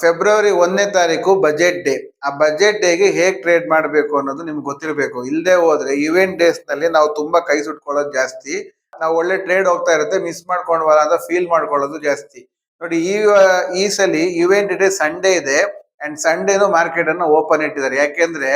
February 1ನೇ ತಾರೀಕು budget day. ಆ budget ಡೇಗೆ ಹೇಗ್ ಟ್ರೇಡ್ ಮಾಡಬೇಕು ಅನ್ನೋದು ನಿಮ್ಗೆ ಗೊತ್ತಿರಬೇಕು. ಇಲ್ಲದೆ ಹೋದ್ರೆ ಇವೆಂಟ್ ಡೇಸ್ ನಲ್ಲಿ ನಾವು ತುಂಬಾ ಕೈ ಸುಟ್ಕೊಳ್ಳೋದು ಜಾಸ್ತಿ. ನಾವು ಒಳ್ಳೆ ಟ್ರೇಡ್ ಹೋಗ್ತಾ ಇರುತ್ತೆ, ಮಿಸ್ ಮಾಡ್ಕೊಂಡ್ವಲ್ಲ ಅಂತ ಫೀಲ್ ಮಾಡ್ಕೊಳ್ಳೋದು ಜಾಸ್ತಿ. ನೋಡಿ ಈ ಸಲ ಇವೆಂಟ್ ಡೇ ಸಂಡೇ ಇದೆ ಅಂಡ್ ಸಂಡೇನು ಮಾರ್ಕೆಟ್ ಅನ್ನು ಓಪನ್ ಇಟ್ಟಿದ್ದಾರೆ. ಯಾಕೆಂದ್ರೆ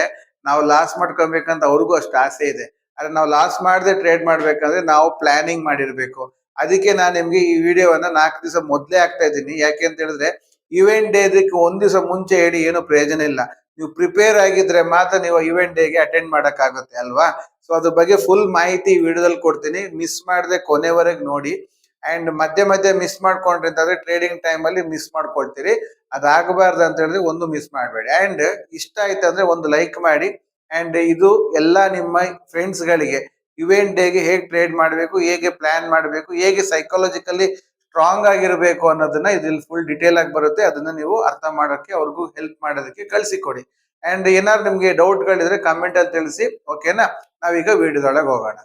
ನಾವು ಲಾಸ್ ಮಾಡ್ಕೊಬೇಕಂತ ಅವ್ರಿಗೂ ಅಷ್ಟು ಆಸೆ ಇದೆ. ಆದ್ರೆ ನಾವು ಲಾಸ್ ಮಾಡದೆ ಟ್ರೇಡ್ ಮಾಡ್ಬೇಕಂದ್ರೆ ನಾವು ಪ್ಲಾನಿಂಗ್ ಮಾಡಿರ್ಬೇಕು. ಅದಕ್ಕೆ ನಾನು ನಿಮ್ಗೆ ಈ ವಿಡಿಯೋವನ್ನ 4 ದಿವಸ ಮೊದಲೇ ಹಾಕ್ತಾ ಇದ್ದೀನಿ. ಯಾಕೆ ಅಂತ ಹೇಳಿದ್ರೆ ಇವೆಂಟ್ ಡೇ ಇದಕ್ಕೆ 1 ದಿವಸ ಮುಂಚೆ ಹೇಳಿ ಏನು ಪ್ರಯೋಜನ ಇಲ್ಲ. ನೀವು ಪ್ರಿಪೇರ್ ಆಗಿದ್ರೆ ಮಾತ್ರ ನೀವು ಇವೆಂಟ್ ಡೇಗೆ ಅಟೆಂಡ್ ಮಾಡಕ್ ಆಗುತ್ತೆ ಅಲ್ವಾ. ಸೊ ಅದ್ರ ಬಗ್ಗೆ ಫುಲ್ ಮಾಹಿತಿ ವಿಡಿಯೋದಲ್ಲಿ ಕೊಡ್ತೀನಿ, ಮಿಸ್ ಮಾಡದೆ ಕೊನೆವರೆಗೆ ನೋಡಿ. ಅಂಡ್ ಮಧ್ಯೆ ಮಧ್ಯೆ ಮಿಸ್ ಮಾಡ್ಕೊಂಡ್ರಿ ಅಂತಂದ್ರೆ ಟ್ರೇಡಿಂಗ್ ಟೈಮ್ ಅಲ್ಲಿ ಮಿಸ್ ಮಾಡ್ಕೊಳ್ತೀರಿ. ಅದಾಗಬಾರ್ದು ಅಂತ ಹೇಳಿದ್ರೆ ಒಂದು ಮಿಸ್ ಮಾಡಬೇಡಿ. ಅಂಡ್ ಇಷ್ಟ ಆಯ್ತಂದ್ರೆ ಒಂದು ಲೈಕ್ ಮಾಡಿ. ಅಂಡ್ ಇದು ಎಲ್ಲಾ ನಿಮ್ಮ ಫ್ರೆಂಡ್ಸ್ ಗಳಿಗೆ ಇವೆಂಟ್ ಡೇಗೆ ಹೇಗೆ ಟ್ರೇಡ್ ಮಾಡಬೇಕು, ಹೇಗೆ ಪ್ಲಾನ್ ಮಾಡಬೇಕು, ಹೇಗೆ ಸೈಕಾಲಜಿಕಲಿ ಸ್ಟ್ರಾಂಗ್ ಆಗಿರ್ಬೇಕು ಅನ್ನೋದನ್ನ ಇದ್ರಲ್ಲಿ ಫುಲ್ ಡಿಟೇಲ್ ಆಗಿ ಬರುತ್ತೆ. ಅದನ್ನ ನೀವು ಅರ್ಥ ಮಾಡೋಕ್ಕೆ ಅವ್ರಿಗೂ ಹೆಲ್ಪ್ ಮಾಡೋದಕ್ಕೆ ಕಳಿಸಿಕೊಡಿ. ಅಂಡ್ ಏನಾದ್ರು ನಿಮ್ಗೆ ಡೌಟ್ ಗಳಿದ್ರೆ ಕಮೆಂಟ್ ಅಲ್ಲಿ ತಿಳಿಸಿ. ಓಕೆನಾ, ನಾವೀಗ ವಿಡಿಯೋದೊಳಗೆ ಹೋಗೋಣ.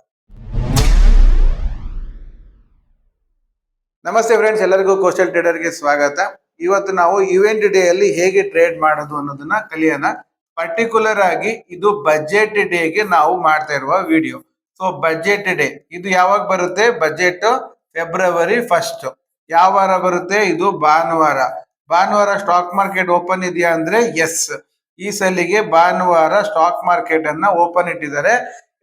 ನಮಸ್ತೆ ಫ್ರೆಂಡ್ಸ್, ಎಲ್ಲರಿಗೂ ಕೋಸ್ಟಲ್ ಟ್ರೇಡರ್ಗೆ ಸ್ವಾಗತ. ಇವತ್ತು ನಾವು ಇವೆಂಟ್ ಡೇ ಅಲ್ಲಿ ಹೇಗೆ ಟ್ರೇಡ್ ಮಾಡೋದು ಅನ್ನೋದನ್ನ ಕಲಿಯೋಣ. ಪರ್ಟಿಕ್ಯುಲರ್ ಆಗಿ ಇದು ಬಜೆಟ್ ಡೇಗೆ ನಾವು ಮಾಡ್ತಾ ಇರುವ ವಿಡಿಯೋ. ಸೊ ಬಜೆಟ್ ಡೇ ಇದು ಯಾವಾಗ ಬರುತ್ತೆ? Budget February 1. ಯಾವ ವಾರ ಬರುತ್ತೆ? ಇದು ಭಾನುವಾರ. ಭಾನುವಾರ ಸ್ಟಾಕ್ ಮಾರ್ಕೆಟ್ ಓಪನ್ ಇದೆಯಾ ಅಂದ್ರೆ ಎಸ್, ಈ ಸಲಿಗೆ ಭಾನುವಾರ ಸ್ಟಾಕ್ ಮಾರ್ಕೆಟ್ ಅನ್ನ ಓಪನ್ ಇಟ್ಟಿದ್ದಾರೆ.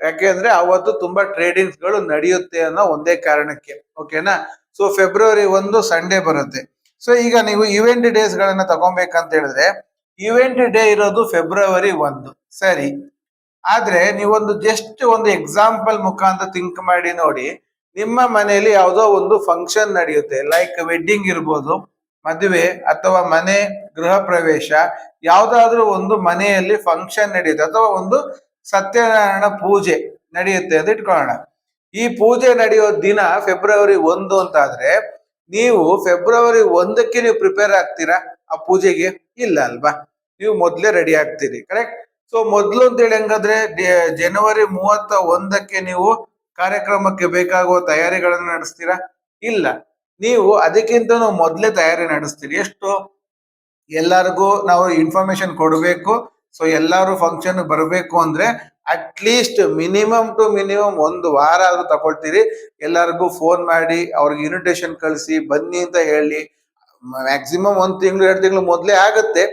ಯಾಕೆಂದ್ರೆ ಅವತ್ತು ತುಂಬಾ ಟ್ರೇಡಿಂಗ್ಸ್ ಗಳು ನಡೆಯುತ್ತೆ ಅನ್ನೋ ಒಂದೇ ಕಾರಣಕ್ಕೆ. ಓಕೆನಾ. ಸೊ ಫೆಬ್ರವರಿ 1 ಸಂಡೇ ಬರುತ್ತೆ. ಸೊ ಈಗ ನೀವು ಇವೆಂಟ್ ಡೇಸ್ ಗಳನ್ನ ತಗೊಬೇಕಂತ ಹೇಳಿದ್ರೆ ಇವೆಂಟ್ ಡೇ ಇರೋದು ಫೆಬ್ರವರಿ 1. ಸರಿ, ಆದ್ರೆ ನೀವೊಂದು ಜಸ್ಟ್ ಒಂದು ಎಕ್ಸಾಂಪಲ್ ಮುಖಾಂತರ ಥಿಂಕ್ ಮಾಡಿ ನೋಡಿ. ನಿಮ್ಮ ಮನೆಯಲ್ಲಿ ಯಾವುದೋ ಒಂದು ಫಂಕ್ಷನ್ ನಡೆಯುತ್ತೆ, ಲೈಕ್ ವೆಡ್ಡಿಂಗ್ ಇರ್ಬೋದು, ಮದುವೆ ಅಥವಾ ಮನೆ ಗೃಹ ಪ್ರವೇಶ, ಯಾವ್ದಾದ್ರು ಒಂದು ಮನೆಯಲ್ಲಿ ಫಂಕ್ಷನ್ ನಡೆಯುತ್ತೆ ಅಥವಾ ಒಂದು ಸತ್ಯನಾರಾಯಣ ಪೂಜೆ ನಡೆಯುತ್ತೆ ಅಂತ ಇಟ್ಕೊಳ್ಳೋಣ. ಈ ಪೂಜೆ ನಡೆಯೋ ದಿನ ಫೆಬ್ರವರಿ 1 ಅಂತ ಆದ್ರೆ ನೀವು ಫೆಬ್ರವರಿ 1ಕ್ಕೆ ನೀವು ಪ್ರಿಪೇರ್ ಆಗ್ತೀರಾ ಆ ಪೂಜೆಗೆ? ಇಲ್ಲ ಅಲ್ವಾ, ನೀವು ಮೊದ್ಲೇ ರೆಡಿ ಆಗ್ತೀರಿ. ಕರೆಕ್ಟ್. ಸೊ ಮೊದ್ಲು ಅಂತ ಹೇಳಿ ಹಂಗಾದ್ರೆ ಜನವರಿ 31ಕ್ಕೆ ನೀವು ಕಾರ್ಯಕ್ರಮಕ್ಕೆ ಬೇಕಾಗುವ ತಯಾರಿಗಳನ್ನು ನಡೆಸ್ತೀರಾ? ಇಲ್ಲ, ನೀವು ಅದಕ್ಕಿಂತ ಮೊದ್ಲೇ ತಯಾರಿ ನಡೆಸ್ತೀರಿ. ಎಷ್ಟು? ಎಲ್ಲರಿಗೂ ನಾವು ಇನ್ಫಾರ್ಮೇಶನ್ ಕೊಡಬೇಕು. ಸೊ ಎಲ್ಲಾರು ಫಂಕ್ಷನ್ ಬರಬೇಕು ಅಂದ್ರೆ ಅಟ್ಲೀಸ್ಟ್ ಮಿನಿಮಮ್ ಟು ಮಿನಿಮಮ್ 1 ವಾರ ಆದ್ರೂ ತಗೊಳ್ತೀರಿ. ಎಲ್ಲರಿಗೂ ಫೋನ್ ಮಾಡಿ ಅವ್ರಿಗೆ ಇನ್ವಿಟೇಷನ್ ಕಳಿಸಿ ಬನ್ನಿ ಅಂತ ಹೇಳಿ ಮ್ಯಾಕ್ಸಿಮಮ್ 1 ತಿಂಗಳು 2 ತಿಂಗಳು ಮೊದ್ಲೇ ಆಗುತ್ತೆ.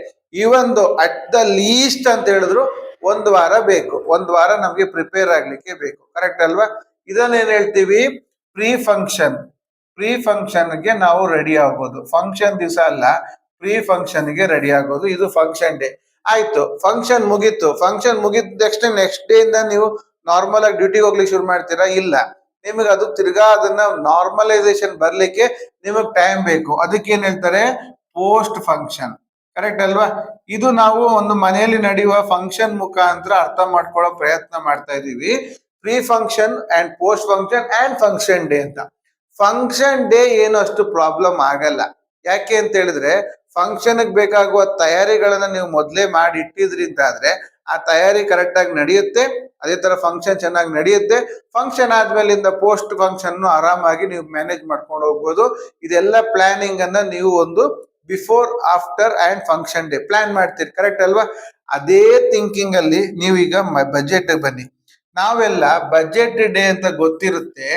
ಇವೊಂದು ಅಟ್ ದ ಲೀಸ್ಟ್ ಅಂತ ಹೇಳಿದ್ರು 1 ವಾರ ಬೇಕು. 1 ವಾರ ನಮ್ಗೆ ಪ್ರಿಪೇರ್ ಆಗ್ಲಿಕ್ಕೆ ಬೇಕು. ಕರೆಕ್ಟ್ ಅಲ್ವಾ? ಇದನ್ನೇನ್ ಹೇಳ್ತೀವಿ? Pre function. ಪ್ರೀ ಫಂಕ್ಷನ್ ಗೆ ನಾವು ರೆಡಿ ಆಗೋದು. ಫಂಕ್ಷನ್ ದಿವಸ ಅಲ್ಲ, ಪ್ರೀ ಫಂಕ್ಷನ್ ಗೆ ರೆಡಿ ಆಗೋದು. ಇದು ಫಂಕ್ಷನ್ ಡೇ ಆಯ್ತು. ಫಂಕ್ಷನ್ ಮುಗೀತು. ಫಂಕ್ಷನ್ ಮುಗಿದ ನೆಕ್ಸ್ಟ್ ಡೇ ಇಂದ ನೀವು ನಾರ್ಮಲ್ ಆಗಿ ಡ್ಯೂಟಿಗೆ ಹೋಗ್ಲಿಕ್ಕೆ ಶುರು ಮಾಡ್ತೀರಾ? ಇಲ್ಲ, ನಿಮಗೆ ಅದು ತಿರ್ಗಾ ಅದನ್ನ ನಾರ್ಮಲೈಸೇಷನ್ ಬರ್ಲಿಕ್ಕೆ ನಿಮಗ್ ಟೈಮ್ ಬೇಕು. ಅದಕ್ಕೆ ಏನ್ ಹೇಳ್ತಾರೆ? Post function. ಕರೆಕ್ಟ್ ಅಲ್ವಾ? ಇದು ನಾವು ಒಂದು ಮನೆಯಲ್ಲಿ ನಡೆಯುವ ಫಂಕ್ಷನ್ ಮುಖಾಂತರ ಅರ್ಥ ಮಾಡ್ಕೊಳ್ಳೋ ಪ್ರಯತ್ನ ಮಾಡ್ತಾ ಇದೀವಿ. Pre function and post function and function day ಅಂತ. ಫಂಕ್ಷನ್ ಡೇ ಏನು ಅಷ್ಟು ಪ್ರಾಬ್ಲಮ್ ಆಗಲ್ಲ. ಯಾಕೆ ಅಂತ ಹೇಳಿದ್ರೆ ಫಂಕ್ಷನ್ ಬೇಕಾಗುವ ತಯಾರಿಗಳನ್ನ ನೀವು ಮೊದ್ಲೇ ಮಾಡಿ ಇಟ್ಟಿದ್ರಿಂದ ಆದ್ರೆ ಆ ತಯಾರಿ ಕರೆಕ್ಟ್ ಆಗಿ ನಡೆಯುತ್ತೆ. ಅದೇ ತರ ಫಂಕ್ಷನ್ ಚೆನ್ನಾಗಿ ನಡೆಯುತ್ತೆ. ಫಂಕ್ಷನ್ ಆದ್ಮೇಲಿಂದ ಪೋಸ್ಟ್ ಫಂಕ್ಷನ್ ಆರಾಮಾಗಿ ನೀವು ಮ್ಯಾನೇಜ್ ಮಾಡ್ಕೊಂಡು ಹೋಗ್ಬೋದು. ಇದೆಲ್ಲ ಪ್ಲಾನಿಂಗ್ ಅನ್ನ ನೀವು ಒಂದು before, after and function day plan ಮಾಡ್ತೀರಿ. ಕರೆಕ್ಟ್ ಅಲ್ವಾ? ಅದೇ ಥಿಂಕಿಂಗ್ ಅಲ್ಲಿ ನೀವೀಗ ಬಜೆಟ್ ಬನ್ನಿ. ನಾವೆಲ್ಲ ಬಜೆಟ್ ಡೇ ಅಂತ ಗೊತ್ತಿರುತ್ತೆ.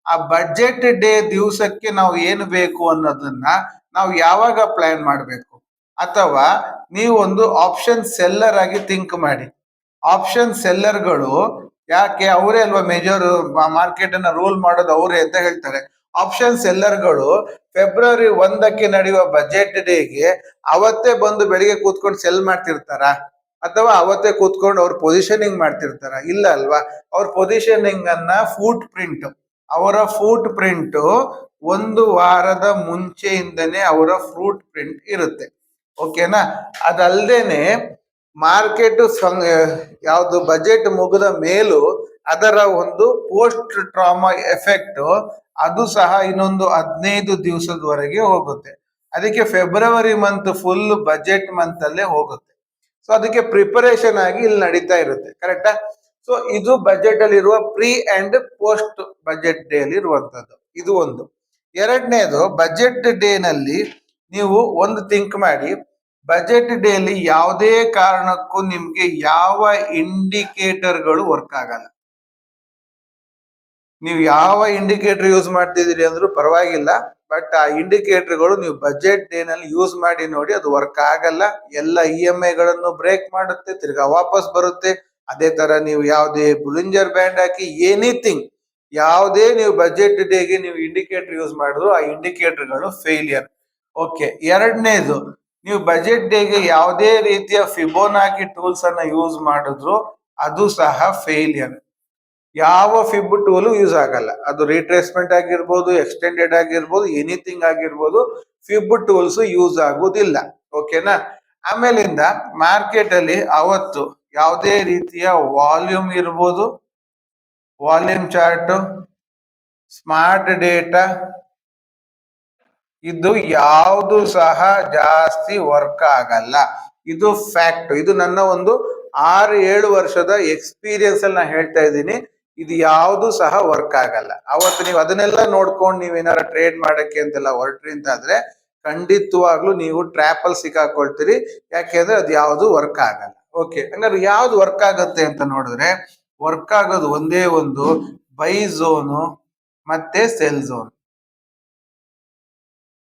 ಆ ಬಜೆಟ್ ಡೇ ದಿವಸಕ್ಕೆ ನಾವು ಏನು ಬೇಕು ಅನ್ನೋದನ್ನ ನಾವು ಯಾವಾಗ ಪ್ಲಾನ್ ಮಾಡಬೇಕು? ಅಥವಾ ನೀವು ಒಂದು ಆಪ್ಷನ್ ಸೆಲ್ಲರ್ ಆಗಿ ಥಿಂಕ್ ಮಾಡಿ. ಆಪ್ಷನ್ ಸೆಲ್ಲರ್ಗಳು ಯಾಕೆ? ಅವರೇ ಅಲ್ವಾ ಮೇಜರ್ ಮಾರ್ಕೆಟ್ ಅನ್ನ ರೂಲ್ ಮಾಡೋದು ಅವರೇ ಅಂತ ಹೇಳ್ತಾರೆ. ಆಪ್ಷನ್ ಸೆಲ್ಲರ್ಗಳು ಫೆಬ್ರವರಿ 1ಕ್ಕೆ ನಡೆಯುವ ಬಜೆಟ್ ಡೇಗೆ ಅವತ್ತೇ ಬಂದು ಬೆಳಿಗ್ಗೆ ಕೂತ್ಕೊಂಡು ಸೆಲ್ ಮಾಡ್ತಿರ್ತಾರ? ಅಥವಾ ಅವತ್ತೇ ಕೂತ್ಕೊಂಡು ಅವ್ರ ಪೊಸಿಷನಿಂಗ್ ಮಾಡ್ತಿರ್ತಾರ? ಇಲ್ಲ ಅಲ್ವಾ. ಅವ್ರ ಪೊಸಿಷನಿಂಗ್ ಅನ್ನ ಅವರ ಫೂಟ್ ಪ್ರಿಂಟ್ 1 ವಾರದ ಮುಂಚೆಯಿಂದನೇ ಅವರ ಫ್ರೂಟ್ ಪ್ರಿಂಟ್ ಇರುತ್ತೆ. ಓಕೆನಾ. ಅದಲ್ದೇನೆ ಮಾರ್ಕೆಟ್ ಯಾವುದು ಬಜೆಟ್ ಮುಗಿದ ಮೇಲೂ ಅದರ ಒಂದು ಪೋಸ್ಟ್ ಟ್ರಾಮಾ ಎಫೆಕ್ಟ್ ಅದು ಸಹ ಇನ್ನೊಂದು 15 ದಿವಸದವರೆಗೆ ಹೋಗುತ್ತೆ. ಅದಕ್ಕೆ February month full budget month ಅಲ್ಲೇ ಹೋಗುತ್ತೆ. ಸೊ ಅದಕ್ಕೆ ಪ್ರಿಪರೇಷನ್ ಆಗಿ ಇಲ್ಲಿ ನಡೀತಾ ಇರುತ್ತೆ. ಕರೆಕ್ಟಾ? ಸೊ ಇದು ಬಜೆಟ್ ಅಲ್ಲಿ ಇರುವ pre and post budget day ಅಲ್ಲಿ ಇರುವಂತದ್ದು. ಇದು ಒಂದು. ಎರಡನೇದು, ಬಜೆಟ್ ಡೇ ನಲ್ಲಿ ನೀವು ಒಂದು ಥಿಂಕ್ ಮಾಡಿ. ಬಜೆಟ್ ಡೇಲಿ ಯಾವುದೇ ಕಾರಣಕ್ಕೂ ನಿಮ್ಗೆ ಯಾವ ಇಂಡಿಕೇಟರ್ಗಳು ವರ್ಕ್ ಆಗಲ್ಲ. ನೀವು ಯಾವ ಇಂಡಿಕೇಟರ್ ಯೂಸ್ ಮಾಡ್ತಿದ್ದೀರಿ ಅಂದ್ರೂ ಪರವಾಗಿಲ್ಲ, ಬಟ್ ಆ ಇಂಡಿಕೇಟರ್ಗಳು ನೀವು ಬಜೆಟ್ ಡೇನಲ್ಲಿ ಯೂಸ್ ಮಾಡಿ ನೋಡಿ, ಅದು ವರ್ಕ್ ಆಗಲ್ಲ. ಎಲ್ಲ EMI ಗಳನ್ನು ಬ್ರೇಕ್ ಮಾಡುತ್ತೆ, ತಿರ್ಗಾ ವಾಪಸ್ ಬರುತ್ತೆ. ಅದೇ ತರ ನೀವು ಯಾವುದೇ ಬುಲಿಂಜರ್ ಬ್ಯಾಂಡ್ ಹಾಕಿ ಎನಿಥಿಂಗ್, ಯಾವುದೇ ನೀವು ಬಜೆಟ್ ಡೇಗೆ ನೀವು ಇಂಡಿಕೇಟರ್ ಯೂಸ್ ಮಾಡಿದ್ರು ಆ ಇಂಡಿಕೇಟರ್ಗಳು ಫೇಲಿಯರ್. ಓಕೆ, ಎರಡನೇದು, ನೀವು ಬಜೆಟ್ ಡೇಗೆ ಯಾವುದೇ ರೀತಿಯ ಫಿಬೋನಾಕಿ ಟೂಲ್ಸ್ ಅನ್ನ ಯೂಸ್ ಮಾಡಿದ್ರು ಅದು ಸಹ ಫೇಲಿಯರ್. ಯಾವ ಫಿಬ್ ಟೂಲ್ ಯೂಸ್ ಆಗಲ್ಲ. ಅದು ರಿಟ್ರೇಸ್ಮೆಂಟ್ ಆಗಿರ್ಬೋದು, ಎಕ್ಸ್ಟೆಂಡೆಡ್ ಆಗಿರ್ಬೋದು, ಎನಿಥಿಂಗ್ ಆಗಿರ್ಬೋದು, ಫಿಬ್ ಟೂಲ್ಸ್ ಯೂಸ್ ಆಗುವುದಿಲ್ಲ. ಓಕೆನಾ? ಆಮೇಲಿಂದ ಮಾರ್ಕೆಟ್ ಅಲ್ಲಿ ಅವತ್ತು ಯಾವುದೇ ರೀತಿಯ ವಾಲ್ಯೂಮ್ ಇರ್ಬೋದು, ವಾಲ್ಯೂಮ್ ಚಾರ್ಟ್, ಸ್ಮಾರ್ಟ್ ಡೇಟಾ, ಇದು ಯಾವುದು ಸಹ ಜಾಸ್ತಿ ವರ್ಕ್ ಆಗಲ್ಲ. ಇದು ಫ್ಯಾಕ್ಟ್. ಇದು ನನ್ನ ಒಂದು 6-7 ವರ್ಷದ ಎಕ್ಸ್ಪೀರಿಯನ್ಸ್ ಅಲ್ಲಿ ನಾನು ಹೇಳ್ತಾ ಇದ್ದೀನಿ. ಇದು ಯಾವುದು ಸಹ ವರ್ಕ್ ಆಗಲ್ಲ. ಅವತ್ತು ನೀವು ಅದನ್ನೆಲ್ಲ ನೋಡ್ಕೊಂಡು ನೀವೇನಾರ ಟ್ರೇಡ್ ಮಾಡಕ್ಕೆ ಅಂತೆಲ್ಲ ಹೊರಟ್ರಿ ಅಂತಾದ್ರೆ ಖಂಡಿತವಾಗ್ಲೂ ನೀವು ಟ್ರ್ಯಾಪ್ ಅಲ್ಲಿ ಸಿಕ್ಕಾಕೊಳ್ತೀರಿ. ಯಾಕೆಂದ್ರೆ ಅದು ಯಾವುದು ವರ್ಕ್ ಆಗಲ್ಲ. ಓಕೆ, ಹಂಗಾದ್ರೆ ಯಾವ್ದು ವರ್ಕ್ ಆಗತ್ತೆ ಅಂತ ನೋಡಿದ್ರೆ, ವರ್ಕ್ ಆಗೋದು ಒಂದೇ ಒಂದು, ಬೈ ಝೋನು ಮತ್ತೆ ಸೆಲ್ ಝೋನ್.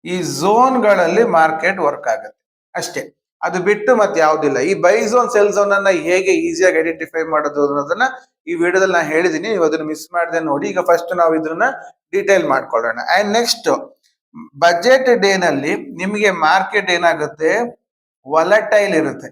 ಈ ಝೋನ್ಗಳಲ್ಲಿ ಮಾರ್ಕೆಟ್ ವರ್ಕ್ ಆಗುತ್ತೆ ಅಷ್ಟೇ, ಅದು ಬಿಟ್ಟು ಮತ್ತೆ ಯಾವ್ದಿಲ್ಲ. ಈ ಬೈ ಝೋನ್ ಸೆಲ್ ಝೋನ್ ಅನ್ನ ಹೇಗೆ ಈಸಿಯಾಗಿ ಐಡೆಂಟಿಫೈ ಮಾಡೋದು ಅನ್ನೋದನ್ನ ಈ ವಿಡಿಯೋದಲ್ಲಿ ನಾನು ಹೇಳಿದೀನಿ. ನೀವು ಅದನ್ನ ಮಿಸ್ ಮಾಡದೆ ನೋಡಿ. ಈಗ ಫಸ್ಟ್ ನಾವು ಇದನ್ನ ಡೀಟೇಲ್ ಮಾಡ್ಕೊಳ್ಳೋಣ. ಅಂಡ್ ನೆಕ್ಸ್ಟ್, ಬಜೆಟ್ ಡೇ ನಲ್ಲಿ ನಿಮಗೆ ಮಾರ್ಕೆಟ್ ಏನಾಗುತ್ತೆ, ವಲಟೈಲ್ ಇರುತ್ತೆ.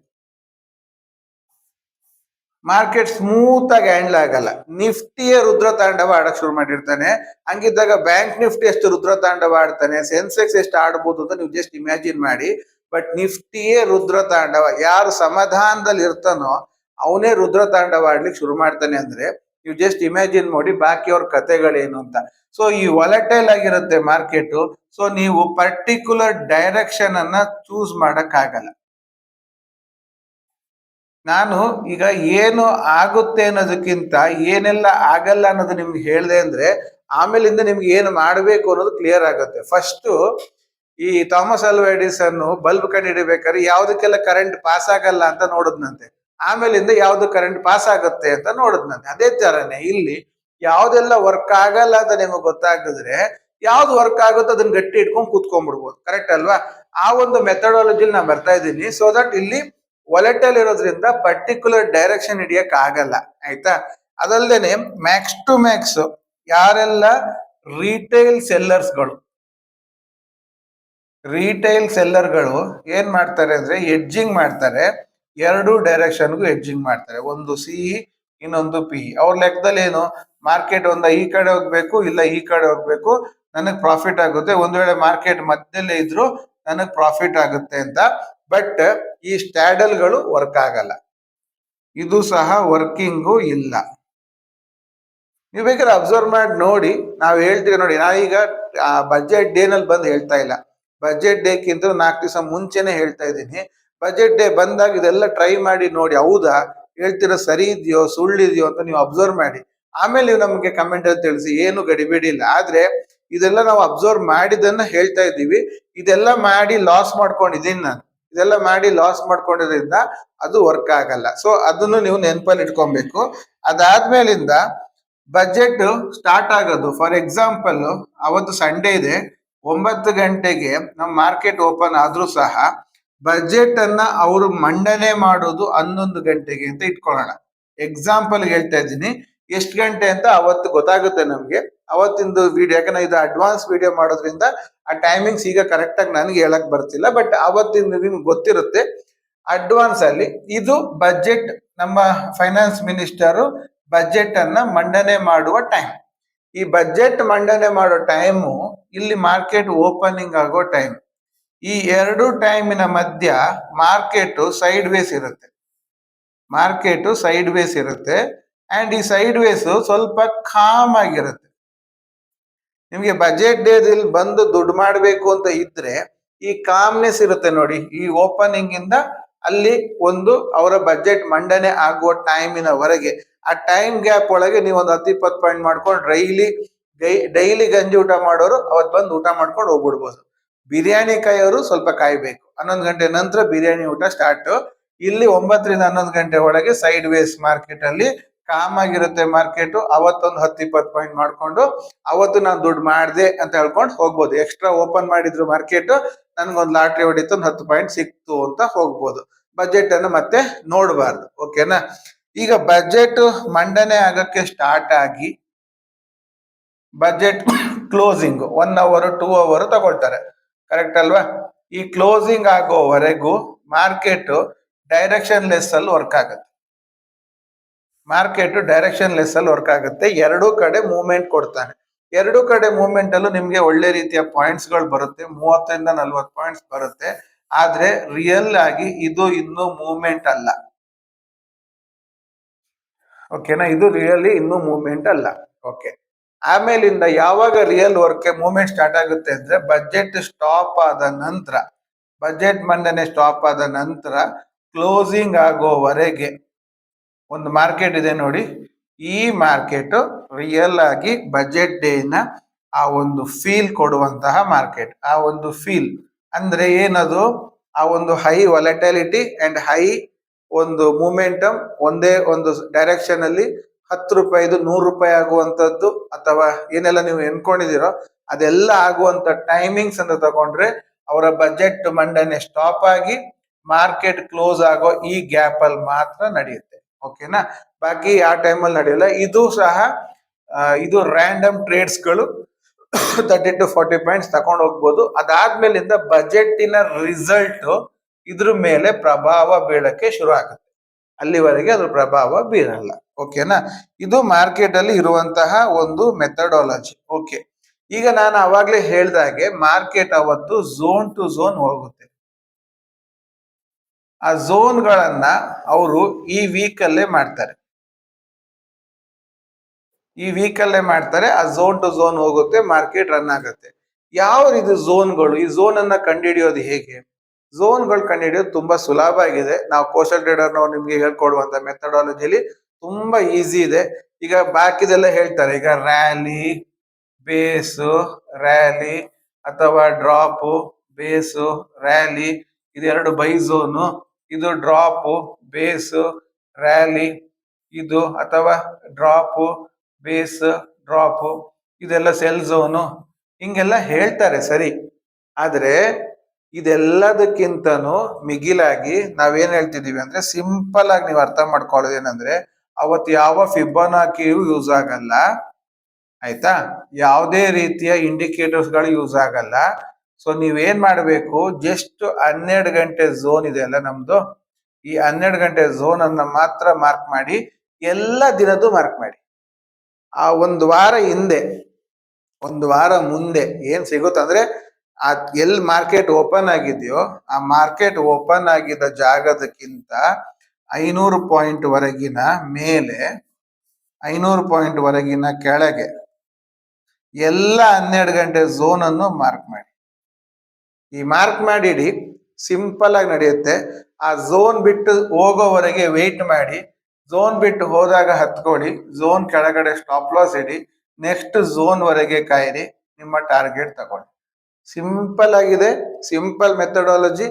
ಮಾರ್ಕೆಟ್ ಸ್ಮೂತ್ ಆಗಿ ಹ್ಯಾಂಡಲ್ ಆಗಲ್ಲ. ನಿಫ್ಟಿಯ ರುದ್ರ ತಾಂಡವ ಆಡಕ್ ಶುರು ಮಾಡಿರ್ತಾನೆ. ಹಂಗಿದ್ದಾಗ ಬ್ಯಾಂಕ್ ನಿಫ್ಟಿ ಎಷ್ಟು ರುದ್ರ ತಾಂಡವ ಆಡ್ತಾನೆ, ಸೆನ್ಸೆಕ್ಸ್ ಎಷ್ಟು ಆಡ್ಬೋದು ಅಂತ ನೀವು ಜಸ್ಟ್ ಇಮ್ಯಾಜಿನ್ ಮಾಡಿ. ಬಟ್ ನಿಫ್ಟಿಯೇ ರುದ್ರ ತಾಂಡವ. ಯಾರು ಸಮಾಧಾನದಲ್ಲಿ ಇರ್ತಾನೋ ಅವನೇ ರುದ್ರ ತಾಂಡವ ಆಡ್ಲಿಕ್ಕೆ ಶುರು ಮಾಡ್ತಾನೆ. ಅಂದ್ರೆ ನೀವು ಜಸ್ಟ್ ಇಮ್ಯಾಜಿನ್ ಮಾಡಿ ಬಾಕಿಯವ್ರ ಕತೆಗಳೇನು ಅಂತ. ಸೊ ಈ ವಲಟೈಲ್ ಆಗಿರುತ್ತೆ ಮಾರ್ಕೆಟ್. ಸೊ ನೀವು ಪರ್ಟಿಕ್ಯುಲರ್ ಡೈರೆಕ್ಷನ್ ಅನ್ನ ಚೂಸ್ ಮಾಡಕ್ ಆಗಲ್ಲ. ನಾನು ಈಗ ಏನು ಆಗುತ್ತೆ ಅನ್ನೋದಕ್ಕಿಂತ ಏನೆಲ್ಲ ಆಗಲ್ಲ ಅನ್ನೋದು ನಿಮ್ಗೆ ಹೇಳಿದೆ ಅಂದ್ರೆ ಆಮೇಲಿಂದ ನಿಮ್ಗೆ ಏನು ಮಾಡಬೇಕು ಅನ್ನೋದು ಕ್ಲಿಯರ್ ಆಗುತ್ತೆ. ಫಸ್ಟ್ ಈ ಥಾಮಸ್ ಆಲ್ವಾ ಎಡಿಸನ್ ಬಲ್ಬ್ ಕಂಡುಹಿಡಿಬೇಕಾದ್ರೆ ಯಾವ್ದಕ್ಕೆಲ್ಲ ಕರೆಂಟ್ ಪಾಸ್ ಆಗಲ್ಲ ಅಂತ ನೋಡಿದ್ನಂತೆ. ಆಮೇಲಿಂದ ಯಾವ್ದು ಕರೆಂಟ್ ಪಾಸ್ ಆಗುತ್ತೆ ಅಂತ ನೋಡಿದ್ನಂತೆ. ಅದೇ ತರನೇ ಇಲ್ಲಿ ಯಾವ್ದೆಲ್ಲ ವರ್ಕ್ ಆಗಲ್ಲ ಅಂತ ನಿಮಗೆ ಗೊತ್ತಾಗಿದ್ರೆ ಯಾವ್ದು ವರ್ಕ್ ಆಗುತ್ತೋ ಅದನ್ನ ಗಟ್ಟಿ ಇಟ್ಕೊಂಡು ಕೂತ್ಕೊಂಡ್ಬಿಡ್ಬೋದು. ಕರೆಕ್ಟ್ ಅಲ್ವಾ? ಆ ಒಂದು ಮೆಥಡಾಲಜಿ ನಾನು ಬರ್ತಾ ಇದ್ದೀನಿ. ಸೊ ದಟ್ ಇಲ್ಲಿ ವಾಲೆಟೈಲ್ ಇರೋದ್ರಿಂದ ಪರ್ಟಿಕ್ಯುಲರ್ ಡೈರೆಕ್ಷನ್ ಹಿಡಿಯಕ್ ಆಗಲ್ಲ. ಆಯ್ತಾ? ಅದಲ್ದೇನೆ ಮ್ಯಾಕ್ಸ್ ಟು ಮ್ಯಾಕ್ಸ್ ಯಾರೆಲ್ಲ ರಿಟೇಲ್ ಸೆಲ್ಲರ್ಗಳು ಏನ್ ಮಾಡ್ತಾರೆ ಅಂದ್ರೆ ಎಡ್ಜಿಂಗ್ ಮಾಡ್ತಾರೆ. ಎರಡು ಡೈರೆಕ್ಷನ್ಗೂ ಎಡ್ಜಿಂಗ್ ಮಾಡ್ತಾರೆ. ಒಂದು ಸಿಇ, ಇನ್ನೊಂದು PE. ಅವ್ರ ಲೆಕ್ಕದಲ್ಲಿ ಏನು, ಮಾರ್ಕೆಟ್ ಒಂದ ಈ ಕಡೆ ಹೋಗ್ಬೇಕು, ಇಲ್ಲ ಈ ಕಡೆ ಹೋಗ್ಬೇಕು, ನನಗ್ ಪ್ರಾಫಿಟ್ ಆಗುತ್ತೆ. ಒಂದ್ ವೇಳೆ ಮಾರ್ಕೆಟ್ ಮಧ್ಯದಲ್ಲೇ ಇದ್ರು ನನಗ್ ಪ್ರಾಫಿಟ್ ಆಗುತ್ತೆ ಅಂತ. ಬಟ್ ಈ ಸ್ಟ್ಯಾಡಲ್ಗಳು ವರ್ಕ್ ಆಗಲ್ಲ. ಇದು ಸಹ ವರ್ಕಿಂಗು ಇಲ್ಲ. ನೀವು ಬೇಕಾದ್ರೆ ಅಬ್ಸರ್ವ್ ಮಾಡಿ ನೋಡಿ. ನಾವು ಹೇಳ್ತೀವಿ ನೋಡಿ, ನಾವೀಗ ಬಜೆಟ್ ಡೇನಲ್ಲಿ ಬಂದು ಹೇಳ್ತಾ ಇಲ್ಲ. ಬಜೆಟ್ ಡೇಕ್ಕಿಂತ 4 ದಿವಸ ಮುಂಚೆನೆ ಹೇಳ್ತಾ ಇದ್ದೀನಿ. ಬಜೆಟ್ ಡೇ ಬಂದಾಗ ಇದೆಲ್ಲ ಟ್ರೈ ಮಾಡಿ ನೋಡಿ. ಹೌದಾ ಹೇಳ್ತಿರೋ ಸರಿ ಇದೆಯೋ ಸುಳ್ಳಿದೆಯೋ ಅಂತ ನೀವು ಅಬ್ಸರ್ವ್ ಮಾಡಿ. ಆಮೇಲೆ ನೀವು ನಮಗೆ ಕಮೆಂಟ್ ಅಲ್ಲಿ ತಿಳಿಸಿ. ಏನು ಗಡಿಬಿಡಿ ಇಲ್ಲ. ಆದ್ರೆ ಇದೆಲ್ಲ ನಾವು ಅಬ್ಸರ್ವ್ ಮಾಡಿದನ್ನ ಹೇಳ್ತಾ ಇದ್ದೀವಿ. ಇದೆಲ್ಲ ಮಾಡಿ ಲಾಸ್ ಮಾಡ್ಕೊಂಡಿದ್ದೀನಿ ನಾನು. ಇದೆಲ್ಲ ಮಾಡಿ ಲಾಸ್ ಮಾಡ್ಕೊಂಡಿದ್ರಿಂದ ಅದು ವರ್ಕ್ ಆಗಲ್ಲ. ಸೊ ಅದನ್ನು ನೀವು ನೆನಪಲ್ಲಿ ಇಟ್ಕೊಬೇಕು. ಅದಾದ್ಮೇಲಿಂದ ಬಜೆಟ್ ಸ್ಟಾರ್ಟ್ ಆಗೋದು, ಫಾರ್ ಎಕ್ಸಾಂಪಲ್ ಅವತ್ತು ಸಂಡೇ ಇದೆ, 9 ಗಂಟೆಗೆ ನಮ್ಮ ಮಾರ್ಕೆಟ್ ಓಪನ್ ಆದ್ರೂ ಸಹ ಬಜೆಟ್ ಅನ್ನ ಅವರು ಮಂಡನೆ ಮಾಡೋದು 11 ಗಂಟೆಗೆ ಅಂತ ಇಟ್ಕೊಳ್ಳೋಣ. ಎಕ್ಸಾಂಪಲ್ ಹೇಳ್ತಾ ಇದ್ದೀನಿ. ಎಷ್ಟು ಗಂಟೆ ಅಂತ ಅವತ್ತು ಗೊತ್ತಾಗುತ್ತೆ ನಮ್ಗೆ. ಅವತ್ತಿಂದು ವಿಡಿಯೋ, ಯಾಕಂದ್ರೆ ಇದು ಅಡ್ವಾನ್ಸ್ ವಿಡಿಯೋ ಮಾಡೋದ್ರಿಂದ ಆ ಟೈಮಿಂಗ್ಸ್ ಈಗ ಕರೆಕ್ಟ್ ಆಗಿ ನನಗೆ ಹೇಳಕ್ ಬರ್ತಿಲ್ಲ. ಬಟ್ ಅವತ್ತಿಂದು ನಿಮ್ಗೆ ಗೊತ್ತಿರುತ್ತೆ ಅಡ್ವಾನ್ಸ್ ಅಲ್ಲಿ. ಇದು ಬಜೆಟ್, ನಮ್ಮ ಫೈನಾನ್ಸ್ ಮಿನಿಸ್ಟರ್ ಬಜೆಟ್ ಅನ್ನ ಮಂಡನೆ ಮಾಡುವ ಟೈಮ್. ಈ ಬಜೆಟ್ ಮಂಡನೆ ಮಾಡೋ ಟೈಮು ಇಲ್ಲಿ ಮಾರ್ಕೆಟ್ ಓಪನಿಂಗ್ ಆಗೋ ಟೈಮ್. ಈ ಎರಡು ಟೈಮಿನ ಮಧ್ಯ ಮಾರ್ಕೆಟ್ ಸೈಡ್ ವೇಸ್ ಇರುತ್ತೆ. ಅಂಡ್ ಈ ಸೈಡ್ ವೇಸ್ ಸ್ವಲ್ಪ ಕಾಮ್ ಆಗಿರುತ್ತೆ. ನಿಮ್ಗೆ ಬಜೆಟ್ ಡೇದಲ್ಲಿ ಬಂದು ದುಡ್ಡು ಮಾಡಬೇಕು ಅಂತ ಇದ್ರೆ ಈ ಕಾಮ್ನೆಸ್ ಇರುತ್ತೆ ನೋಡಿ. ಈ ಓಪನಿಂಗ್ ಇಂದ ಅಲ್ಲಿ ಒಂದು ಅವರ ಬಜೆಟ್ ಮಂಡನೆ ಆಗುವ ಟೈಮಿನವರೆಗೆ, ಆ ಟೈಮ್ ಗ್ಯಾಪ್ ಒಳಗೆ ನೀವು ಒಂದು 10-20 ಪಾಯಿಂಟ್ ಮಾಡ್ಕೊಂಡು ಡೈಲಿ ಗಂಜಿ ಊಟ ಮಾಡೋರು ಅವತ್ತು ಬಂದು ಊಟ ಮಾಡ್ಕೊಂಡು ಹೋಗ್ಬಿಡ್ಬೋದು. ಬಿರಿಯಾನಿ ಕಾಯೋರು ಸ್ವಲ್ಪ ಕಾಯ್ಬೇಕು. 11 ಗಂಟೆ ನಂತರ ಬಿರಿಯಾನಿ ಊಟ ಸ್ಟಾರ್ಟ್. ಇಲ್ಲಿ 9ರಿಂದ 11 ಗಂಟೆ ಒಳಗೆ ಸೈಡ್ ವೇಸ್ ಮಾರ್ಕೆಟ್ ಅಲ್ಲಿ ಕಾಮ್ ಆಗಿರುತ್ತೆ ಮಾರ್ಕೆಟ್. ಅವತ್ತೊಂದು 10-20 ಪಾಯಿಂಟ್ ಮಾಡ್ಕೊಂಡು ಅವತ್ತು ನಾನು ದುಡ್ಡು ಮಾಡಿದೆ ಅಂತ ಹೇಳ್ಕೊಂಡು ಹೋಗ್ಬೋದು. ಎಕ್ಸ್ಟ್ರಾ ಓಪನ್ ಮಾಡಿದ್ರು ಮಾರ್ಕೆಟ್, ನನ್ಗೊಂದು ಲಾಟ್ರಿ ಹೊಡಿತು, ಒಂದು 10 ಪಾಯಿಂಟ್ ಸಿಕ್ತು ಅಂತ ಹೋಗ್ಬೋದು. ಬಜೆಟ್ ಅನ್ನು ಮತ್ತೆ ನೋಡಬಾರ್ದು. ಓಕೆನಾ? ಈಗ ಬಜೆಟ್ ಮಂಡನೆ ಆಗಕ್ಕೆ ಸ್ಟಾರ್ಟ್ ಆಗಿ ಬಜೆಟ್ ಕ್ಲೋಸಿಂಗ್ 1 ಅವರ್ 2 ಅವರ್ ತಗೊಳ್ತಾರೆ. ಕರೆಕ್ಟ್ ಅಲ್ವಾ? ಈ ಕ್ಲೋಸಿಂಗ್ ಆಗೋವರೆಗೂ ಮಾರ್ಕೆಟ್ ಡೈರೆಕ್ಷನ್ ಲೆಸ್ ಅಲ್ಲಿ ವರ್ಕ್ ಆಗುತ್ತೆ. ಮಾರ್ಕೆಟ್ ಡೈರೆಕ್ಷನ್ ಲೆಸ್ ಅಲ್ಲಿ ವರ್ಕ್ ಆಗುತ್ತೆ. ಎರಡೂ ಕಡೆ ಮೂವ್ಮೆಂಟ್ ಕೊಡ್ತಾನೆ. ಎರಡೂ ಕಡೆ ಮೂವ್ಮೆಂಟ್ ಅಲ್ಲೂ ನಿಮ್ಗೆ ಒಳ್ಳೆ ರೀತಿಯ ಪಾಯಿಂಟ್ಸ್ ಗಳು ಬರುತ್ತೆ. 30ರಿಂದ 40 ಪಾಯಿಂಟ್ಸ್ ಬರುತ್ತೆ. ಆದ್ರೆ ರಿಯಲ್ ಆಗಿ ಇದು ಇನ್ನೂ ಮೂವ್ಮೆಂಟ್ ಅಲ್ಲ. ಓಕೆನಾ? ಇದು ರಿಯಲಿ ಇನ್ನೂ ಮೂವ್ಮೆಂಟ್ ಅಲ್ಲ. ಓಕೆ, ಆಮೇಲಿಂದ ಯಾವಾಗ ರಿಯಲ್ ವರ್ಕ್ ಮೂವ್ಮೆಂಟ್ ಸ್ಟಾರ್ಟ್ ಆಗುತ್ತೆ ಅಂದ್ರೆ ಬಜೆಟ್ ಸ್ಟಾಪ್ ಆದ ನಂತರ, ಬಜೆಟ್ ಮಂಡನೆ ಸ್ಟಾಪ್ ಆದ ನಂತರ ಕ್ಲೋಸಿಂಗ್ ಆಗೋವರೆಗೆ ಒಂದು ಮಾರ್ಕೆಟ್ ಇದೆ ನೋಡಿ. ಈ ಮಾರ್ಕೆಟ್ ರಿಯಲ್ ಆಗಿ ಬಜೆಟ್ ಡೇನ ಆ ಒಂದು ಫೀಲ್ ಕೊಡುವಂತಹ ಮಾರ್ಕೆಟ್. ಆ ಒಂದು ಫೀಲ್ ಅಂದ್ರೆ ಏನದು? ಆ ಒಂದು ಹೈ ವಾಲಟಿಲಿಟಿ ಅಂಡ್ ಹೈ ಒಂದು ಮೂಮೆಂಟಮ್, ಒಂದೇ ಒಂದು ಡೈರೆಕ್ಷನ್ ಅಲ್ಲಿ 10 ರೂಪಾಯಿದು 100 ರೂಪಾಯಿ ಆಗುವಂತದ್ದು, ಅಥವಾ ಏನೆಲ್ಲ ನೀವು ಎನ್ಕೊಂಡಿದ್ದೀರೋ ಅದೆಲ್ಲ ಆಗುವಂತ ಟೈಮಿಂಗ್ಸ್ ಅಂತ ತಗೊಂಡ್ರೆ ಅವರ ಬಜೆಟ್ ಮಂಡನೆ ಸ್ಟಾಪ್ ಆಗಿ ಮಾರ್ಕೆಟ್ ಕ್ಲೋಸ್ ಆಗೋ ಈ ಗ್ಯಾಪ್ ಅಲ್ಲಿ ಮಾತ್ರ ನಡೆಯುತ್ತೆ. ಓಕೆನಾ? ಬಾಕಿ ಆ ಟೈಮಲ್ಲಿ ನಡೆಯಲ್ಲ. ಇದು ಸಹ ಇದು ರ್ಯಾಂಡಮ್ ಟ್ರೇಡ್ಸ್ ಗಳು 30-40 ಪಾಯಿಂಟ್ಸ್ ತಗೊಂಡು ಹೋಗ್ಬೋದು. ಅದಾದ್ಮೇಲಿಂದ ಬಜೆಟ್ಟಿನ ರಿಸಲ್ಟ್ ಇದ್ರ ಮೇಲೆ ಪ್ರಭಾವ ಬೀಳಕ್ಕೆ ಶುರು ಆಗುತ್ತೆ. ಅಲ್ಲಿವರೆಗೆ ಅದ್ರ ಪ್ರಭಾವ ಬೀರಲ್ಲ. ಓಕೆನಾ? ಇದು ಮಾರ್ಕೆಟ್ ಅಲ್ಲಿ ಇರುವಂತಹ ಒಂದು ಮೆಥಡಾಲಜಿ. ಓಕೆ, ಈಗ ನಾನು ಅವಾಗ್ಲೇ ಹೇಳ್ದಾಗೆ ಮಾರ್ಕೆಟ್ ಅವತ್ತು ಝೋನ್ ಟು ಝೋನ್ ಹೋಗುತ್ತೆ. ಆ ಝೋನ್ಗಳನ್ನ ಅವರು ಈ ವೀಕ್ ಅಲ್ಲೇ ಮಾಡ್ತಾರೆ. ಈ ವೀಕ್ ಅಲ್ಲೇ ಮಾಡ್ತಾರೆ. ಆ ಝೋನ್ ಟು ಝೋನ್ ಹೋಗುತ್ತೆ, ಮಾರ್ಕೆಟ್ ರನ್ ಆಗುತ್ತೆ. ಯಾವ ರೀತಿ ಝೋನ್ಗಳು? ಈ ಝೋನ್ ಅನ್ನ ಕಂಡುಹಿಡಿಯೋದು ಹೇಗೆ? ಝೋನ್ಗಳು ಕಂಡುಹಿಡಿಯೋದು ತುಂಬಾ ಸುಲಭ ಆಗಿದೆ. ನಾವು ಕೋಶಲ್ ಟ್ರೇಡರ್ ನಾವು ನಿಮ್ಗೆ ಹೇಳ್ಕೊಡುವಂತ ಮೆಥಡಾಲಜಿಲಿ ತುಂಬಾ ಈಸಿ ಇದೆ. ಈಗ ಬಾಕಿದೆಲ್ಲ ಹೇಳ್ತಾರೆ. ಈಗ ರ್ಯಾಲಿ, ಬೇಸು, ರ್ಯಾಲಿ ಅಥವಾ ಡ್ರಾಪು, ಬೇಸು, ರ್ಯಾಲಿ, ಇದೆರಡು ಬೈ ಝೋನು, ಇದು ಡ್ರಾಪು, ಬೇಸು, ರ್ಯಾಲಿ, ಇದು ಅಥವಾ ಡ್ರಾಪು, ಬೇಸ್, ಡ್ರಾಪು, ಇದೆಲ್ಲ ಸೆಲ್ ಝೋನು, ಹಿಂಗೆಲ್ಲ ಹೇಳ್ತಾರೆ. ಸರಿ, ಆದ್ರೆ ಇದೆಲ್ಲದಕ್ಕಿಂತನೂ ಮಿಗಿಲಾಗಿ ನಾವೇನ್ ಹೇಳ್ತಿದೀವಿ ಅಂದ್ರೆ ಸಿಂಪಲ್ ಆಗಿ ನೀವು ಅರ್ಥ ಮಾಡ್ಕೊಳ್ಳೋದು ಏನಂದ್ರೆ ಅವತ್ತು ಯಾವ ಫಿಬೊನಾಕಿಯು ಯೂಸ್ ಆಗಲ್ಲ. ಆಯ್ತಾ? ಯಾವುದೇ ರೀತಿಯ ಇಂಡಿಕೇಟರ್ಸ್ ಗಳು ಯೂಸ್ ಆಗಲ್ಲ. ಸೊ ನೀವೇನ್ ಮಾಡ್ಬೇಕು, ಜಸ್ಟ್ 12 ಗಂಟೆ ಝೋನ್ ಇದೆ ಅಲ್ಲ ನಮ್ದು, ಈ 12 ಗಂಟೆ ಝೋನ್ ಅನ್ನ ಮಾತ್ರ ಮಾರ್ಕ್ ಮಾಡಿ. ಎಲ್ಲ ದಿನದ್ದು ಮಾರ್ಕ್ ಮಾಡಿ. ಆ ಒಂದು ವಾರ ಹಿಂದೆ, ಒಂದು ವಾರ ಮುಂದೆ ಏನ್ ಸಿಗುತ್ತಂದ್ರೆ ಆ ಎಲ್ಲಿ ಮಾರ್ಕೆಟ್ ಓಪನ್ ಆಗಿದೆಯೋ ಆ ಮಾರ್ಕೆಟ್ ಓಪನ್ ಆಗಿದ್ದ ಜಾಗದಕ್ಕಿಂತ 500 ಪಾಯಿಂಟ್ ವರೆಗಿನ ಮೇಲೆ, 500 ಪಾಯಿಂಟ್ ವರೆಗಿನ ಕೆಳಗೆ ಎಲ್ಲ 12 ಗಂಟೆ ಝೋನ್ ಅನ್ನು ಮಾರ್ಕ್ ಮಾಡಿ. ಈ ಮಾರ್ಕ್ ಮಾಡಿಡಿ, ಸಿಂಪಲ್ ಆಗಿ ನಡೆಯುತ್ತೆ. ಆ ಝೋನ್ ಬಿಟ್ಟು ಹೋಗೋವರೆಗೆ ವೆಯ್ಟ್ ಮಾಡಿ. ಝೋನ್ ಬಿಟ್ಟು ಹೋದಾಗ ಹತ್ಕೊಳ್ಳಿ, ಝೋನ್ ಕೆಳಗಡೆ ಸ್ಟಾಪ್ ಲಾಸ್ ಇಡಿ, ನೆಕ್ಸ್ಟ್ ಝೋನ್ ವರೆಗೆ ಕಾಯಿರಿ, ನಿಮ್ಮ ಟಾರ್ಗೆಟ್ ತಗೊಳ್ಳಿ. ಸಿಂಪಲ್ ಆಗಿದೆ, ಸಿಂಪಲ್ ಮೆಥಡಾಲಜಿ.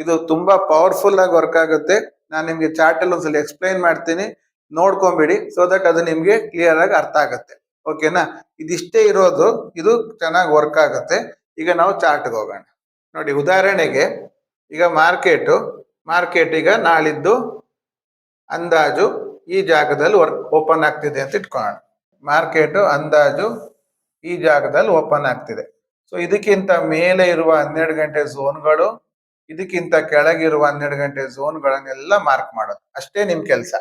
ಇದು ತುಂಬಾ ಪವರ್ಫುಲ್ ಆಗಿ ವರ್ಕ್ ಆಗುತ್ತೆ. ನಾನು ನಿಮ್ಗೆ ಚಾರ್ಟ್ ಅಲ್ಲಿ ಒಂದ್ಸಲ ಎಕ್ಸ್ಪ್ಲೈನ್ ಮಾಡ್ತೀನಿ, ನೋಡ್ಕೊಂಬಿಡಿ. ಸೊ ದಟ್ ಅದು ನಿಮ್ಗೆ ಕ್ಲಿಯರ್ ಆಗಿ ಅರ್ಥ ಆಗುತ್ತೆ. ಓಕೆನಾ? ಇದಿಷ್ಟೇ ಇರೋದು, ಇದು ಚೆನ್ನಾಗಿ ವರ್ಕ್ ಆಗುತ್ತೆ. ಈಗ ನಾವು ಚಾರ್ಟ್ಗೆ ಹೋಗೋಣ. ನೋಡಿ, ಉದಾಹರಣೆಗೆ ಈಗ ಮಾರ್ಕೆಟ್ ಈಗ ನಾಳಿದ್ದು ಅಂದಾಜು ಈ ಜಾಗದಲ್ಲಿ ಓಪನ್ ಆಗ್ತಿದೆ ಅಂತ ಇಟ್ಕೊಳ್ಳೋಣ. ಮಾರ್ಕೆಟ್ ಅಂದಾಜು ಈ ಜಾಗದಲ್ಲಿ ಓಪನ್ ಆಗ್ತಿದೆ. ಸೊ ಇದಕ್ಕಿಂತ ಮೇಲೆ ಇರುವ 12 ಗಂಟೆ ಝೋನ್ಗಳು, ಇದಕ್ಕಿಂತ ಕೆಳಗಿರುವ 12 ಗಂಟೆ ಝೋನ್ಗಳನ್ನೆಲ್ಲ ಮಾರ್ಕ್ ಮಾಡೋದು ಅಷ್ಟೇ ನಿಮ್ ಕೆಲಸ.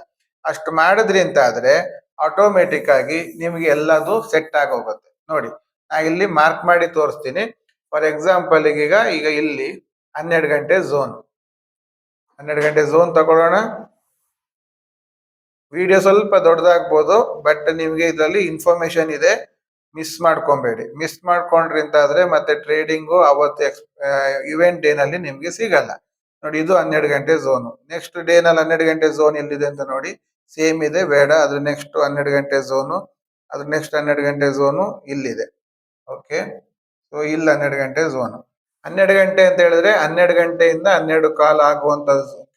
ಅಷ್ಟು ಮಾಡಿದ್ರಿ ಅಂತ ಆದ್ರೆ ಆಟೋಮೆಟಿಕ್ ಆಗಿ ನಿಮ್ಗೆ ಎಲ್ಲದು ಸೆಟ್ ಆಗಿ ಹೋಗುತ್ತೆ. ನೋಡಿ, ನಾ ಇಲ್ಲಿ ಮಾರ್ಕ್ ಮಾಡಿ ತೋರಿಸ್ತೀನಿ. ಫಾರ್ ಎಕ್ಸಾಂಪಲ್ ಈಗ ಇಲ್ಲಿ 12 ಗಂಟೆ ಝೋನ್, 12 ಗಂಟೆ ಝೋನ್ ತಗೊಳ್ಳೋಣ. ವಿಡಿಯೋ ಸ್ವಲ್ಪ ದೊಡ್ಡದಾಗ್ಬೋದು, ಬಟ್ ನಿಮ್ಗೆ ಇದರಲ್ಲಿ ಇನ್ಫಾರ್ಮೇಶನ್ ಇದೆ, ಮಿಸ್ ಮಾಡ್ಕೊಬೇಡಿ. ಮಿಸ್ ಮಾಡ್ಕೊಂಡ್ರಿ ಅಂತ ಆದ್ರೆ ಮತ್ತೆ ಟ್ರೇಡಿಂಗು ಅವತ್ತು ಇವೆಂಟ್ ಡೇನಲ್ಲಿ ನಿಮ್ಗೆ ಸಿಗಲ್ಲ. ನೋಡಿ, ಇದು 12 ಗಂಟೆ ಝೋನು. ನೆಕ್ಸ್ಟ್ ಡೇನಲ್ಲಿ 12 ಗಂಟೆ ಝೋನ್ ಎಲ್ಲಿದೆ ಅಂತ ನೋಡಿ, ಸೇಮ್ ಇದೆ, ಬೇಡ. ಅದ್ರ ನೆಕ್ಸ್ಟ್ 12 ಗಂಟೆ ಝೋನು, ಅದ್ರ ನೆಕ್ಸ್ಟ್ 12 ಗಂಟೆ ಝೋನು ಇಲ್ಲಿದೆ. ಓಕೆ, ಸೊ ಇಲ್ಲಿ 12 ಗಂಟೆ ಝೋನು. 12 ಗಂಟೆ ಅಂತ ಹೇಳಿದ್ರೆ 12 ಗಂಟೆಯಿಂದ 12 ಕಾಲ್ ಆಗುವಂತ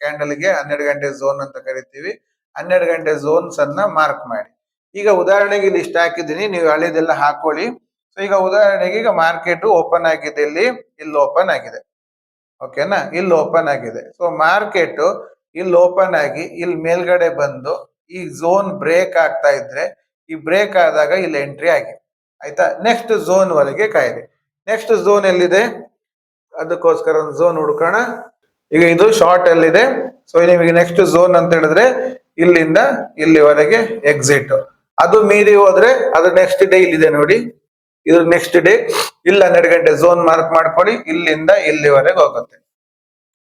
ಕ್ಯಾಂಡಲ್ಗೆ 12 ಗಂಟೆ ಝೋನ್ ಅಂತ ಕರಿತೀವಿ. 12 ಗಂಟೆ ಝೋನ್ಸ್ ಅನ್ನ ಮಾರ್ಕ್ ಮಾಡಿ. ಈಗ ಉದಾಹರಣೆಗೆ ಇಲ್ಲಿ ಇಷ್ಟ ಹಾಕಿದ್ದೀನಿ, ನೀವು ಹಳೆದೆಲ್ಲ ಹಾಕೊಳ್ಳಿ. ಸೊ ಈಗ ಉದಾಹರಣೆಗೆ ಈಗ ಮಾರ್ಕೆಟ್ ಓಪನ್ ಆಗಿದೆ, ಇಲ್ಲಿ ಓಪನ್ ಆಗಿದೆ. ಓಕೆನಾ, ಇಲ್ಲಿ ಓಪನ್ ಆಗಿದೆ. ಸೊ ಮಾರ್ಕೆಟ್ ಇಲ್ಲಿ ಓಪನ್ ಆಗಿ ಇಲ್ಲಿ ಮೇಲ್ಗಡೆ ಬಂದು ಈ ಝೋನ್ ಬ್ರೇಕ್ ಆಗ್ತಾ ಇದ್ರೆ, ಈ ಬ್ರೇಕ್ ಆದಾಗ ಇಲ್ಲಿ ಎಂಟ್ರಿ ಆಗಿ, ಆಯ್ತಾ. ನೆಕ್ಸ್ಟ್ ಝೋನ್ ವರೆಗೆ ಕಾಯಿರಿ. ನೆಕ್ಸ್ಟ್ ಝೋನ್ ಎಲ್ಲಿದೆ, ಅದಕ್ಕೋಸ್ಕರ ಒಂದು ಝೋನ್ ಹುಡ್ಕೋಣ. ಈಗ ಇದು ಶಾರ್ಟ್ ಅಲ್ಲಿದೆ. ಸೊ ನಿಮಗೆ ನೆಕ್ಸ್ಟ್ ಝೋನ್ ಅಂತ ಹೇಳಿದ್ರೆ ಇಲ್ಲಿಂದ ಇಲ್ಲಿವರೆಗೆ ಎಕ್ಸಿಟ್. ಅದು ಮೀರಿ ಹೋದ್ರೆ ಅದು ನೆಕ್ಸ್ಟ್ ಡೇ ಇಲ್ಲಿದೆ ನೋಡಿ, ಇದು ನೆಕ್ಸ್ಟ್ ಡೇ ಇಲ್ಲಿ 12 ಗಂಟೆ ಝೋನ್ ಮಾರ್ಕ್ ಮಾಡ್ಕೊಳ್ಳಿ, ಇಲ್ಲಿಂದ ಇಲ್ಲಿವರೆಗೆ ಹೋಗುತ್ತೆ.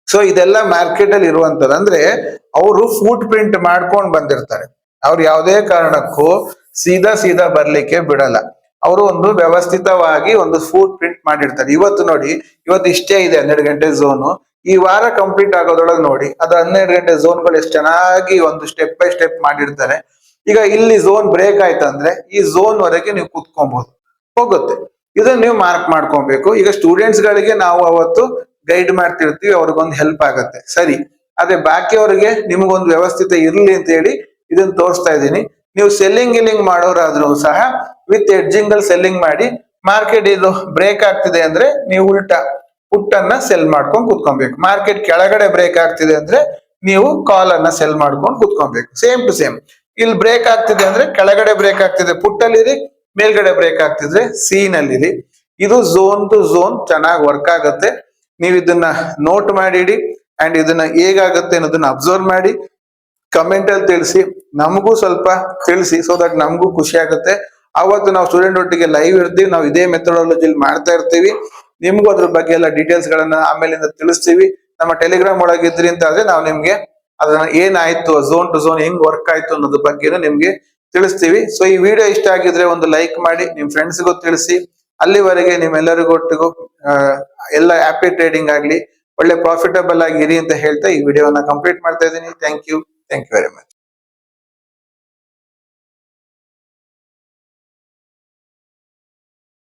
ಸೊ ಇದೆಲ್ಲ ಮಾರ್ಕೆಟ್ ಅಲ್ಲಿ ಇರುವಂತದ್ದು. ಅಂದ್ರೆ ಅವರು ಫೂಟ್ ಪ್ರಿಂಟ್ ಮಾಡ್ಕೊಂಡು ಬಂದಿರ್ತಾರೆ. ಅವ್ರು ಯಾವುದೇ ಕಾರಣಕ್ಕೂ ಸೀದಾ ಬರ್ಲಿಕ್ಕೆ ಬಿಡಲ್ಲ. ಅವರು ಒಂದು ವ್ಯವಸ್ಥಿತವಾಗಿ ಒಂದು ಫೂಟ್ ಪ್ರಿಂಟ್ ಮಾಡಿರ್ತಾರೆ. ಇವತ್ತು ನೋಡಿ, ಇವತ್ತು ಇಷ್ಟೇ ಇದೆ 12 ಗಂಟೆ ಝೋನು. ಈ ವಾರ ಕಂಪ್ಲೀಟ್ ಆಗೋದ್ರೊಳಗೆ ನೋಡಿ ಅದು 12 ಗಂಟೆ ಝೋನ್ಗಳು ಎಷ್ಟು ಚೆನ್ನಾಗಿ ಒಂದು ಸ್ಟೆಪ್ ಬೈ ಸ್ಟೆಪ್ ಮಾಡಿರ್ತಾರೆ. ಈಗ ಇಲ್ಲಿ ಝೋನ್ ಬ್ರೇಕ್ ಆಯ್ತಂದ್ರೆ ಈ ಝೋನ್ ವರೆಗೆ ನೀವು ಕುತ್ಕೊಬಹುದು, ಹೋಗುತ್ತೆ. ಇದನ್ನ ನೀವು ಮಾರ್ಕ್ ಮಾಡ್ಕೊಬೇಕು. ಈಗ ಸ್ಟೂಡೆಂಟ್ಸ್ ಗಳಿಗೆ ನಾವು ಅವತ್ತು ಗೈಡ್ ಮಾಡ್ತಿರ್ತೀವಿ, ಅವ್ರಿಗೊಂದು ಹೆಲ್ಪ್ ಆಗತ್ತೆ, ಸರಿ. ಅದೇ ಬಾಕಿಯವರಿಗೆ ನಿಮಗೊಂದು ವ್ಯವಸ್ಥಿತ ಇರ್ಲಿ ಅಂತ ಹೇಳಿ ಇದನ್ನ ತೋರಿಸ್ತಾ ಇದ್ದೀನಿ. ನೀವು ಸೆಲ್ಲಿಂಗ್ ಮಾಡೋರಾದ್ರೂ ಸಹ ವಿತ್ ಎಡ್ಜಿಂಗ್ ಅಲ್ಲಿ ಸೆಲ್ಲಿಂಗ್ ಮಾಡಿ, ಮಾರ್ಕೆಟ್ ಇದು ಬ್ರೇಕ್ ಆಗ್ತಿದೆ ಅಂದ್ರೆ ನೀವು ಉಲ್ಟಾ ಪುಟ್ ಅನ್ನ ಸೆಲ್ ಮಾಡ್ಕೊಂಡು ಕುತ್ಕೊಬೇಕು. ಮಾರ್ಕೆಟ್ ಕೆಳಗಡೆ ಬ್ರೇಕ್ ಆಗ್ತಿದೆ ಅಂದ್ರೆ ನೀವು ಕಾಲ್ ಅನ್ನ ಸೆಲ್ ಮಾಡ್ಕೊಂಡು ಕುತ್ಕೊಬೇಕು. Same to same. ಇಲ್ಲಿ ಬ್ರೇಕ್ ಆಗ್ತಿದೆ ಅಂದ್ರೆ ಕೆಳಗಡೆ ಬ್ರೇಕ್ ಆಗ್ತಿದೆ ಪುಟ್ ಅಲ್ಲಿ, ಮೇಲ್ಗಡೆ ಬ್ರೇಕ್ ಆಗ್ತಿದ್ರೆ ಸಿ ನಲ್ಲಿರಿ. ಇದು ಝೋನ್ ಟು ಝೋನ್ ಚೆನ್ನಾಗಿ ವರ್ಕ್ ಆಗುತ್ತೆ. ನೀವು ಇದನ್ನ ನೋಟ್ ಮಾಡಿಡಿ ಅಂಡ್ ಇದನ್ನ ಹೇಗಾಗುತ್ತೆ ಅನ್ನೋದನ್ನ ಅಬ್ಸರ್ವ್ ಮಾಡಿ ಕಮೆಂಟ್ ಅಲ್ಲಿ ತಿಳಿಸಿ. ನಮಗೂ ಸ್ವಲ್ಪ ತಿಳಿಸಿ, ಸೊ ದಟ್ ನಮಗೂ ಖುಷಿ ಆಗುತ್ತೆ. ಅವತ್ತು ನಾವು ಸ್ಟೂಡೆಂಟ್ ಒಟ್ಟಿಗೆ ಲೈವ್ ಇರ್ತೀವಿ, ನಾವು ಇದೇ ಮೆಥಡಾಲಜಿ ಮಾಡ್ತಾ ಇರ್ತೀವಿ. ನಿಮ್ಗೂ ಅದ್ರ ಬಗ್ಗೆ ಎಲ್ಲ ಡೀಟೇಲ್ಸ್ ಗಳನ್ನ ಆಮೇಲಿಂದ ತಿಳಿಸ್ತೀವಿ. ನಮ್ಮ ಟೆಲಿಗ್ರಾಮ್ ಒಳಗಿದ್ರಿ ಅಂತ ಆದ್ರೆ ನಾವು ನಿಮ್ಗೆ ಅದನ್ನ ಏನಾಯ್ತು, ಝೋನ್ ಟು ಝೋನ್ ಹೆಂಗ್ ವರ್ಕ್ ಆಯ್ತು ಅನ್ನೋದ್ರ ಬಗ್ಗೆ ನಿಮ್ಗೆ ತಿಳಿಸ್ತೀವಿ. ಸೊ ಈ ವಿಡಿಯೋ ಇಷ್ಟ ಆಗಿದ್ರೆ ಒಂದು ಲೈಕ್ ಮಾಡಿ, ನಿಮ್ ಫ್ರೆಂಡ್ಸ್ಗೂ ತಿಳಿಸಿ. ಅಲ್ಲಿವರೆಗೆ ನಿಮ್ಮೆಲ್ಲರಿಗೊಟ್ಟಿಗೂ ಎಲ್ಲ ಹ್ಯಾಪಿ ಟ್ರೇಡಿಂಗ್ ಆಗ್ಲಿ, ಒಳ್ಳೆ ಪ್ರಾಫಿಟಬಲ್ ಆಗಿ ಇರಿ ಅಂತ ಹೇಳ್ತಾ ಈ ವಿಡಿಯೋನ ಕಂಪ್ಲೀಟ್ ಮಾಡ್ತಾ ಇದ್ದೀನಿ. Thank you very much.